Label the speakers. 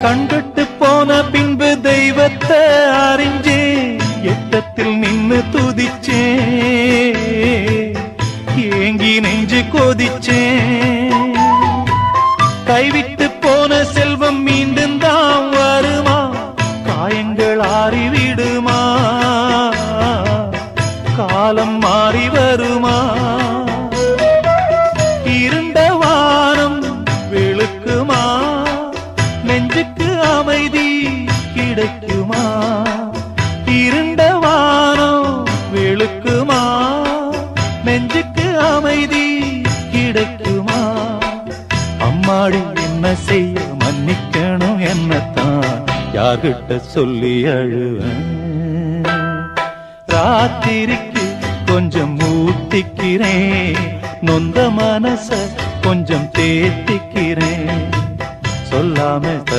Speaker 1: கண்கட்டு போன பின்பு தெய்வத்தை அறிஞ்சே எட்டத்தில் நின்னு துதிச்சே ஏங்கி நெஞ்சு கொதிச்சே கைவிட்டு போன செல்வம் மீண்டும் தான் வருமா காயங்கள் ஆறிவிடுமா காலம் மாறி வருமா இருண்ட வானம் வெளுக்குமா நெஞ்சுக்கு அமைதி கிடைக்குமா இருண்ட வானம் வெளுக்குமா நெஞ்சுக்கு அமைதி கிடைக்குமா அம்மாடி என்ன செய்ய மன்னிக்கணும் என்னத்தான் யார்கிட்ட சொல்லி அழுவேன் ராத்திரிக்கு கொஞ்சம் ஊத்திக்கிறேன் நொந்த மனச கொஞ்சம் தேத்திக்கிறேன் சொல்லாம